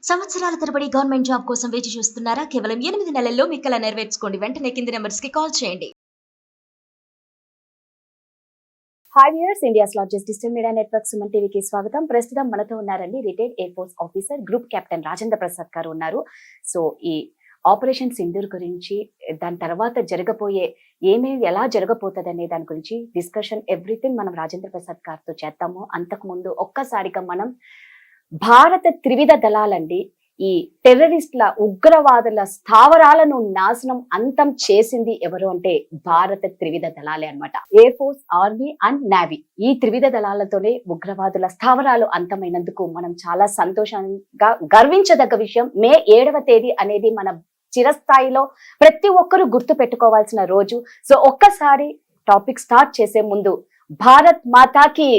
సంవత్సరాల తరబడి government job కోసం వేచి చూస్తున్నారా? కేవలం 8 నెలల్లో మీ కల నెరవేర్చుకోండి. వెంటనే కింది నంబర్స్‌కి కాల్ చేయండి. Hi viewers, India's largest digital media network Suman టీవీకి స్వాగతం. ప్రస్తుతం మనతో ఉన్నారండి retired air force officer group captain Rajendra Prasad గారు ఉన్నారు. సో ఈ ఆపరేషన్ సింధూర్ గురించి, దాని తర్వాత జరగబోయే ఎలా జరగబోతుంది అనే దాని గురించి డిస్కషన్ ఎవ్రీథింగ్ మనం రాజేంద్ర ప్రసాద్ గారితో చేద్దాము. అంతకుముందు ఒక్కసారిగా మనం భారత త్రివిధ దళాలండి ఈ టెర్రరిస్టుల ఉగ్రవాదుల స్థావరాలను నాశనం అంతం చేసింది ఎవరు అంటే భారత త్రివిధ దళాలే అన్నమాట. Air force, army and navy ఈ త్రివిధ దళాలతోనే ఉగ్రవాదుల స్థావరాలు అంతమైనందుకు మనం చాలా సంతోషంగా గర్వించదగ్గ విషయం. మే 7వ తేదీ అనేది మన చిరస్థాయిలో ప్రతి ఒక్కరూ గుర్తు పెట్టుకోవాల్సిన రోజు. సో ఒక్కసారి టాపిక్ స్టార్ట్ చేసే ముందు భారత్ మాతాకి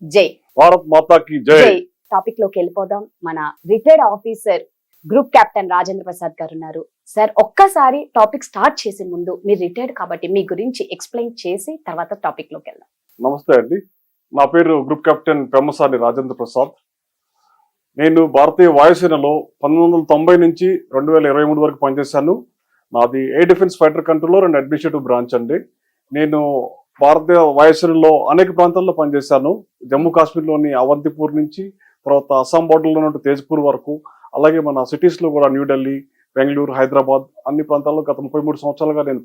జై, భారత్ మాతాకి జై టాపిక్ లోకి వెళ్ళిపోదాం. మన retired officer group captain Rajendra Prasad గారు ఉన్నారు. సార్, ఒక్కసారి టాపిక్ స్టార్ట్ చేసే ముందు మీరు రిటైర్డ్ కాబట్టి మీ గురించి ఎక్స్ప్లెయిన్ చేసి తర్వాత టాపిక్ లోకి వెళ్దాం. నమస్తే అండి, నా పేరు గ్రూప్ కెప్టెన్ పెమ్మసాని రాజేంద్ర ప్రసాద్. నేను భారతీయ వాయుసేనలో 1990 నుంచి 2023 వరకు పనిచేశాను. నాది air defence fighter controller and administrative branch అండి. నేను భారతీయ వాయుసేనలో అనేక ప్రాంతాల్లో పనిచేశాను. జమ్మూ కాశ్మీర్లోని అవంతిపూర్ నుంచి, తర్వాత అస్సాం బోర్డర్లో ఉన్న తేజ్పూర్ వరకు, అలాగే మన సిటీస్లో కూడా న్యూఢిల్లీ, బెంగళూరు, హైదరాబాద్ అన్ని ప్రాంతాల్లో గత 33 సంవత్సరాలుగా నేను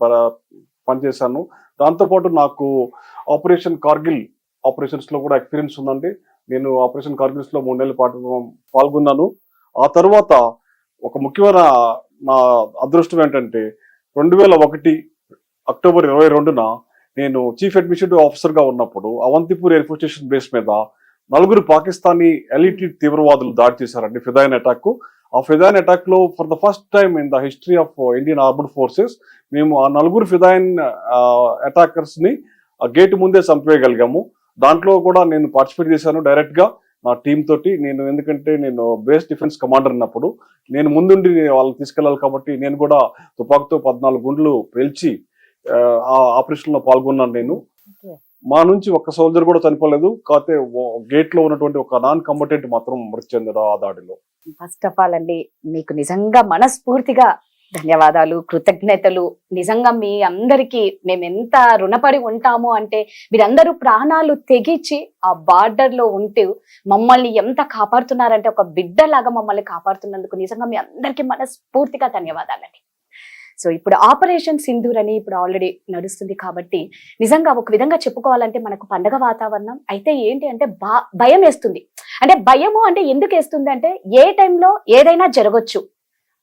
పనిచేశాను. దాంతోపాటు నాకు ఆపరేషన్ కార్గిల్ ఆపరేషన్స్లో కూడా ఎక్స్పీరియన్స్ ఉందండి. నేను ఆపరేషన్ కార్గిల్స్లో 3 నెలల పాటు పాల్గొన్నాను. ఆ తర్వాత ఒక ముఖ్యమైన నా అదృష్టం ఏంటంటే 2001 అక్టోబర్ 22న నేను చీఫ్ అడ్మినిస్ట్రేటివ్ ఆఫీసర్గా ఉన్నప్పుడు Awantipur air force station base మీద 4 పాకిస్తానీ ఎలిట్ తీవ్రవాదులు దాడి చేశారండి, ఫిదాయిన్ అటాక్. ఆ ఫిదాయిన్ అటాక్ లో for the first time in the history of Indian armed forces మేము ఆ 4 ఫిదాయిన్ అటాకర్స్ ని గేట్ ముందే చంపేయగలిగాము. దాంట్లో కూడా నేను పార్టిసిపేట్ చేశాను డైరెక్ట్ గా నా టీమ్ తోటి. ఎందుకంటే నేను బేస్ డిఫెన్స్ కమాండర్ ఉన్నప్పుడు నేను ముందుండి వాళ్ళని తీసుకెళ్లాలి కాబట్టి నేను కూడా తుపాకుతో 14 గుండ్లు పేల్చి ఆ ఆపరేషన్ లో పాల్గొన్నాను. నేను మా నుంచి ఒక్క సోల్జర్ కూడా చనిపోలేదు, కాకపోతే గేట్ లో ఉన్నటువంటి ఒక నాన్ కంబటెంట్ మాత్రం మృతి చెందాడు ఆ దాడిలో. ఫస్ట్ ఆఫ్ ఆల్ అండి, మీకు నిజంగా మనస్ఫూర్తిగా ధన్యవాదాలు, కృతజ్ఞతలు. నిజంగా మీ అందరికీ మేము ఎంత రుణపడి ఉంటాము అంటే, మీరందరూ ప్రాణాలు తెగించి ఆ బార్డర్ లో ఉంటూ మమ్మల్ని ఎంత కాపాడుతున్నారంటే, ఒక బిడ్డలాగా మమ్మల్ని కాపాడుతున్నందుకు నిజంగా మీ అందరికీ మనస్ఫూర్తిగా ధన్యవాదాలండి. సో ఇప్పుడు ఆపరేషన్ సింధూర్ అని ఇప్పుడు ఆల్రెడీ నడుస్తుంది కాబట్టి నిజంగా ఒక విధంగా చెప్పుకోవాలంటే మనకు పండగ వాతావరణం అయితే ఏంటి అంటే భయం వేస్తుంది. అంటే భయము అంటే ఎందుకు వేస్తుంది అంటే, ఏ టైంలో ఏదైనా జరగచ్చు,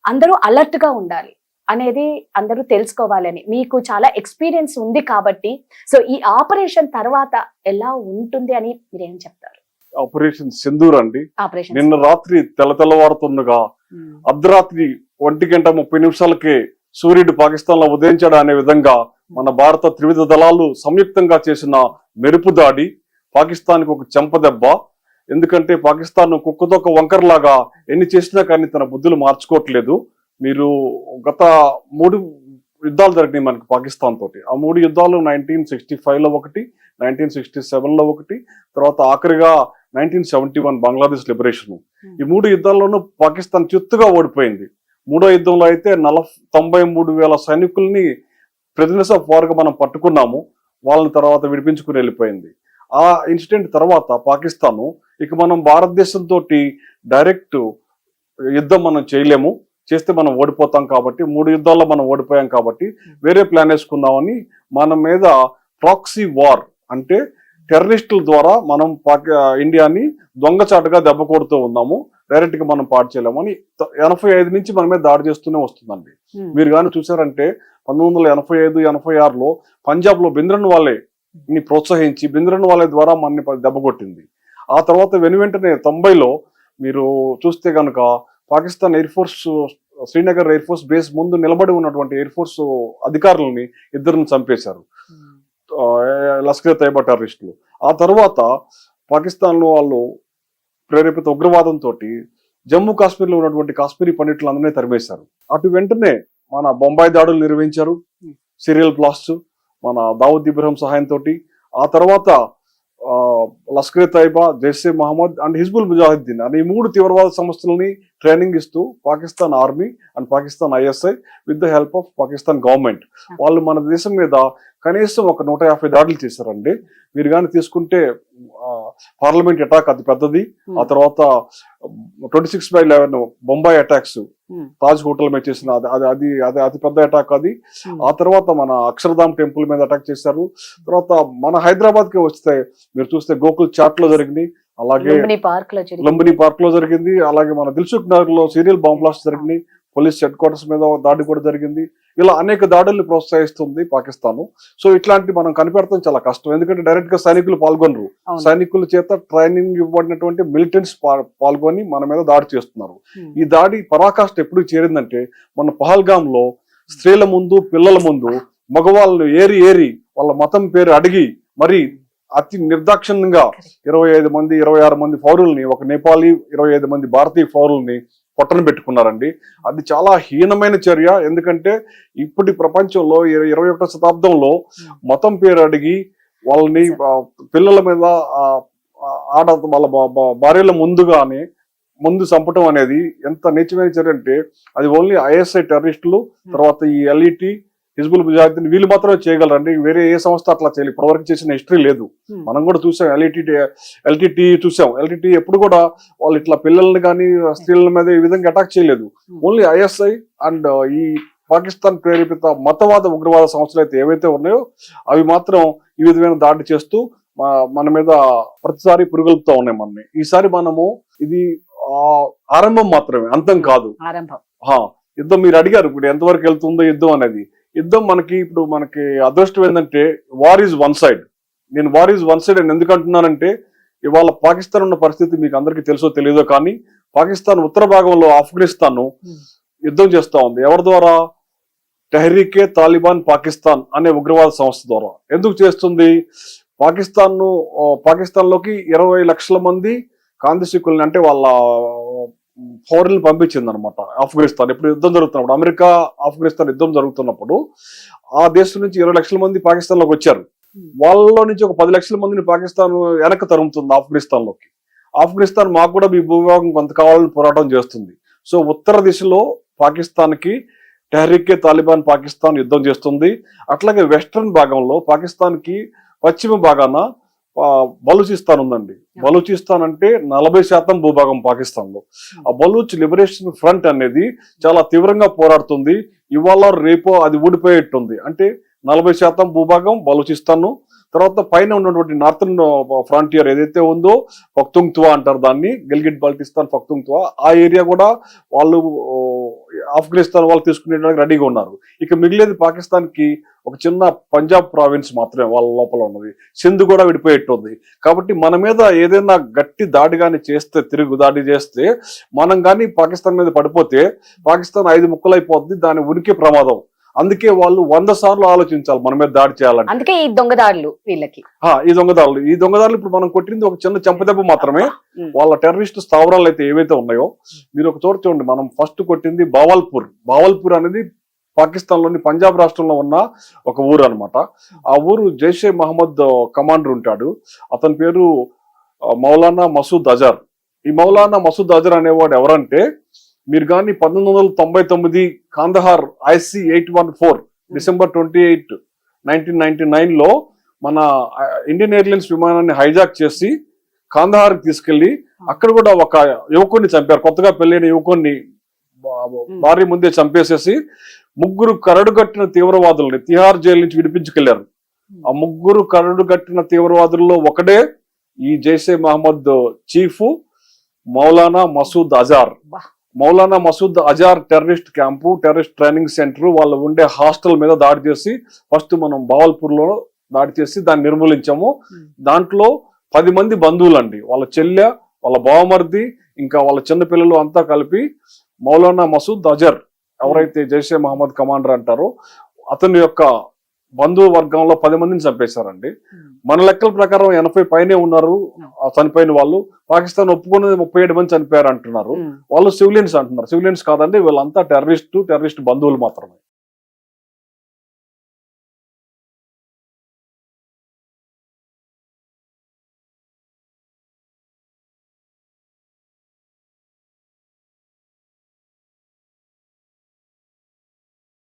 అందరూ అలర్ట్ గా ఉండాలి అనేది అందరూ తెలుసుకోవాలని మీకు చాలా ఎక్స్పీరియన్స్ ఉంది కాబట్టి, సో ఈ ఆపరేషన్ తర్వాత ఎలా ఉంటుంది అని మీరేం చెప్తారు? ఆపరేషన్ సింధూర్ అండి, ఆపరేషన్ నిన్న రాత్రి తెల్లవారుతుండగా అర్ధరాత్రి 1:30 సూర్యుడు పాకిస్తాన్ లో ఉదయించాడు అనే విధంగా మన భారత త్రివిధ దళాలు సంయుక్తంగా చేసిన మెరుపు దాడి పాకిస్తాన్ కి ఒక చెంపదెబ్బ. ఎందుకంటే పాకిస్తాన్ కుక్కతోక వంకరలాగా ఎన్ని చేసినా కానీ తన బుద్ధులు మార్చుకోవట్లేదు. మీరు గత 3 యుద్ధాలు జరిగినాయి మనకి పాకిస్తాన్ తోటి. ఆ 3 యుద్ధాలు 1965లో ఒకటి, 1967లో ఒకటి, తర్వాత ఆఖరిగా 1971 బంగ్లాదేశ్ లిబరేషన్. ఈ 3 యుద్ధాల్లోనూ పాకిస్తాన్ చిత్తుగా ఓడిపోయింది. 3వ యుద్ధంలో అయితే 93,000 సైనికుల్ని ప్రిజనర్స్ ఆఫ్ వార్ గా మనం పట్టుకున్నాము. వాళ్ళని తర్వాత విడిపించుకుని వెళ్ళిపోయింది. ఆ ఇన్సిడెంట్ తర్వాత పాకిస్తాను ఇక మనం భారతదేశంతో డైరెక్ట్ యుద్ధం మనం చేయలేము, చేస్తే మనం ఓడిపోతాం కాబట్టి 3 యుద్ధాల్లో మనం ఓడిపోయాం కాబట్టి వేరే ప్లాన్ వేసుకుందామని మన మీద ప్రాక్సీ వార్ అంటే టెర్రరిస్టుల ద్వారా మనం ఇండియాని దొంగచాటుగా దెబ్బ కొడుతూ ఉన్నాము, డైరెక్ట్ గా మనం పాటు చేయలేమని 85 నుంచి మన మీద దాడి చేస్తూనే వస్తుందండి. మీరు కానీ చూసారంటే 1985-86లో పంజాబ్ లో బింద్రన్ వాళ్ళే ప్రోత్సహించి బింద్రన్ వాళ్ళ ద్వారా మనని దెబ్బ కొట్టింది. ఆ తర్వాత వెంటనే 90లో మీరు చూస్తే కనుక Pakistan air force Srinagar air force base ముందు నిలబడి ఉన్నటువంటి ఎయిర్ ఫోర్స్ అధికారులని 2 చంపేశారు, లష్కర్ తైబా టెర్రరిస్టులు. ఆ తర్వాత పాకిస్తాన్ లో వాళ్ళు ప్రేరేపిత ఉగ్రవాదంతో జమ్మూ కాశ్మీర్లో ఉన్నటువంటి కాశ్మీరీ పండితులందరినీ తరిమేశారు. అటు వెంటనే మన బొంబాయి దాడులు నిర్వహించారు, సీరియల్ బ్లాస్ట్ మన దావుద్ ఇబ్రహీం సహాయంతో. ఆ తర్వాత లష్కర్ తైబా, జైషే మహమ్మద్ అండ్ హిజ్బుల్ ముజాహిద్దీన్ అనే ఈ 3 తీవ్రవాద సంస్థలని ట్రైనింగ్ ఇస్తూ Pakistan army and Pakistan ISI with the help of Pakistan government వాళ్ళు మన దేశం మీద కనీసం ఒక 150 దాడులు చేశారండి. మీరు కానీ తీసుకుంటే పార్లమెంట్ అటాక్ అతి పెద్దది, ఆ తర్వాత 26/11 బొంబాయి అటాక్స్ తాజ్ హోటల్ మీద చేసిన అది అతి పెద్ద అటాక్ అది. ఆ తర్వాత మన అక్షరధామ్ టెంపుల్ మీద అటాక్ చేశారు. తర్వాత మన హైదరాబాద్ కి వస్తే మీరు చూస్తే గోకుల్ చాట్ లో జరిగింది, అలాగే లుంబిని పార్క్ లో జరిగింది, అలాగే మన దిల్సుఖ్ నగర్ లో సీరియల్ బాంబ్ బ్లాస్ట్ జరిగింది, పోలీస్ హెడ్ క్వార్టర్స్ మీద దాడి కూడా జరిగింది. ఇలా అనేక దాడుల్ని ప్రోత్సహిస్తుంది పాకిస్తాన్. సో ఇట్లాంటి మనం కనిపెడతాం చాలా కష్టం, ఎందుకంటే డైరెక్ట్ గా సైనికులు పాల్గొనరు. సైనికుల చేత ట్రైనింగ్ ఇవ్వబడినటువంటి మిలిటెంట్స్ పాల్గొని మన మీద దాడి చేస్తున్నారు. ఈ దాడి పరాకాష్ఠ ఎప్పుడు చేరిందంటే మన పహల్గామ్ లో స్త్రీల ముందు, పిల్లల ముందు మగవాళ్ళను ఏరి వాళ్ళ మతం పేరు అడిగి మరి అతి నిర్దాక్షిణ్యంగా 26 మంది పౌరుల్ని, ఒక నేపాలీ 25 మంది భారతీయ పౌరుల్ని పొట్టన పెట్టుకున్నారండి. అది చాలా హీనమైన చర్య, ఎందుకంటే ఇప్పటి ప్రపంచంలో 21వ శతాబ్దంలో మతం పేరు అడిగి వాళ్ళని పిల్లల మీద వాళ్ళ భార్యల ముందు చంపటం అనేది ఎంత నీచమైన చర్య అంటే అది ఓన్లీ ISI టెర్రరిస్టులు, తర్వాత ఈ LET, హిజ్బుల్ ముజాహిద్దీన్ వీళ్ళు మాత్రమే చేయగలరండి. వేరే ఏ సంస్థ అట్లా చేయలేదు, ఇప్పటివరకు చేసిన హిస్టరీ లేదు. మనం కూడా చూసాం, LTT చూసాం. LTT ఎప్పుడు కూడా వాళ్ళు ఇట్లా పిల్లల్ని కానీ స్త్రీల మీద ఈ విధంగా అటాక్ చేయలేదు. ఓన్లీ ISI అండ్ ఈ పాకిస్తాన్ ప్రేరేపిత మతవాద ఉగ్రవాద సంస్థలు అయితే ఏవైతే ఉన్నాయో అవి మాత్రం ఈ విధమైన దాడి చేస్తూ మన మీద ప్రతిసారి పురుగొల్పుతా ఉన్నాయి మనని. ఈసారి మనము ఇది ఆరంభం మాత్రమే, అంతం కాదు. యుద్ధం మీరు అడిగారు ఇప్పుడు ఎంతవరకు వెళ్తుందో యుద్ధం అనేది. యుద్ధం మనకి అదృష్టం ఏంటంటే వార్ ఈజ్ వన్ సైడ్. నేను వార్ ఈజ్ వన్ సైడ్ అని ఎందుకు అంటున్నానంటే ఇవాళ పాకిస్తాన్ ఉన్న పరిస్థితి మీకు అందరికీ తెలుసో తెలియదో కానీ పాకిస్తాన్ ఉత్తర భాగంలో ఆఫ్ఘనిస్తాన్ యుద్ధం చేస్తా ఉంది. ఎవరి ద్వారా? టెహ్రీకే తాలిబాన్ పాకిస్తాన్ అనే ఉగ్రవాద సంస్థ ద్వారా. ఎందుకు చేస్తుంది? పాకిస్తాన్ లోకి 20 లక్షల మంది కాందిశీకుల్ని అంటే వాళ్ళ ఫౌరన్ పంపించింది అనమాట ఆఫ్ఘనిస్తాన్. ఇప్పుడు యుద్ధం జరుగుతున్నప్పుడు, అమెరికా ఆఫ్ఘనిస్తాన్ యుద్ధం జరుగుతున్నప్పుడు ఆ దేశం నుంచి 20 లక్షల మంది పాకిస్తాన్ లోకి వచ్చారు. వాళ్ళలో నుంచి ఒక 10 లక్షల మందిని పాకిస్తాన్ వెనక్కి తరుముతుంది ఆఫ్ఘనిస్తాన్ లోకి. ఆఫ్ఘనిస్తాన్ మాకు కూడా మీ భూభాగం కొంత కావాలని పోరాటం చేస్తుంది. సో ఉత్తర దిశలో పాకిస్తాన్ కి టెహ్రీకే తాలిబాన్ పాకిస్తాన్ యుద్ధం చేస్తుంది. అట్లాగే వెస్ట్రన్ భాగంలో పాకిస్తాన్ కి పశ్చిమ భాగాన బలూచిస్తాన్ ఉందండి. బలూచిస్తాన్ అంటే 40% భూభాగం పాకిస్తాన్ లో. ఆ బలూచ్ లిబరేషన్ ఫ్రంట్ అనేది చాలా తీవ్రంగా పోరాడుతుంది. ఇవాళ రేపో అది ఊడిపోయేట్టుంది. అంటే 40% భూభాగం బలూచిస్తాన్, తర్వాత పైన ఉన్నటువంటి నార్థన్ ఫ్రాంటియర్ ఏదైతే ఉందో పఖ్తుంఖ్వా అంటారు దాన్ని, గిల్గిట్ బాల్టిస్తాన్ పఖ్తుంఖ్వా, ఆ ఏరియా కూడా వాళ్ళు ఆఫ్ఘనిస్తాన్ వాళ్ళు తీసుకునేడానికి రెడీగా ఉన్నారు. ఇక మిగిలేదు పాకిస్తాన్ కి ఒక చిన్న పంజాబ్ ప్రావిన్స్ మాత్రమే వాళ్ళ లోపల ఉన్నది. సింధు కూడా విడిపోయేట్టుంది. కాబట్టి మన మీద ఏదైనా గట్టి దాడి కానీ చేస్తే, తిరుగు దాడి చేస్తే, మనం కానీ పాకిస్తాన్ మీద పడిపోతే పాకిస్తాన్ 5 ముక్కలైపోద్ది, దాని ఉనికి ప్రమాదం. అందుకే వాళ్ళు 100 సార్లు ఆలోచించాలి మన మీద దాడి చేయాలంటే. అందుకే ఈ దొంగదాడులు వీళ్ళకి. ఈ దొంగదారులు ఇప్పుడు మనం కొట్టింది ఒక చిన్న చెంపదెబ్బ మాత్రమే. వాళ్ళ టెర్రరిస్ట్ స్థావరాలు అయితే ఏవైతే ఉన్నాయో మీరు ఒక చోట చూడండి. మనం ఫస్ట్ కొట్టింది బావల్పూర్ అనేది పాకిస్తాన్ లోని పంజాబ్ రాష్ట్రంలో ఉన్న ఒక ఊరు అనమాట. ఆ ఊరు జైషే మహమ్మద్ కమాండర్ ఉంటాడు. అతని పేరు మౌలానా మసూద్ అజర్. ఈ మౌలానా మసూద్ అజర్ అనేవాడు ఎవరంటే, మీరు కానీ 1999 కాందహార్ IC-814 December 28, 1999 లో మన ఇండియన్ ఎయిర్లైన్స్ విమానాన్ని హైజాక్ చేసి కాందహార్ తీసుకెళ్లి అక్కడ కూడా ఒక యువకుడిని చంపారు. కొత్తగా పెళ్లైన యువకుడిని భార్య ముందే చంపేసేసి 3 కరడుగట్టిన తీవ్రవాదుల్ని తిహార్ జైలు నుంచి విడిపించుకెళ్లారు. ఆ 3 కరడుగట్టిన తీవ్రవాదుల్లో ఒకడే ఈ Jaish-e Mohammed chief Maulana Masood Azhar. Maulana Masood Azhar terrorist camp, terrorist training centre, వాళ్ళు ఉండే హాస్టల్ మీద దాడి చేసి ఫస్ట్ మనం బావల్పూర్ లో దాడి చేసి దాన్ని నిర్మూలించాము. దాంట్లో 10 మంది బంధువులండి, వాళ్ళ చెల్లె, వాళ్ళ బావమర్ది, ఇంకా వాళ్ళ చిన్న పిల్లలు అంతా కలిపి మౌలానా మసూద్ అజర్ ఎవరైతే జైషే మహమ్మద్ కమాండర్ అంటారో అతని యొక్క బంధువు వర్గంలో 10 మందిని చంపేశారండి. మన లెక్కల ప్రకారం 80 పైనే ఉన్నారు చనిపోయిన వాళ్ళు. పాకిస్తాన్ ఒప్పుకున్నది 37 మంది చనిపోయారు అంటున్నారు. వాళ్ళు సివిలియన్స్ అంటున్నారు. సివిలియన్స్ కాదండి, వీళ్ళంతా టెర్రరిస్ట్ బంధువులు మాత్రమే.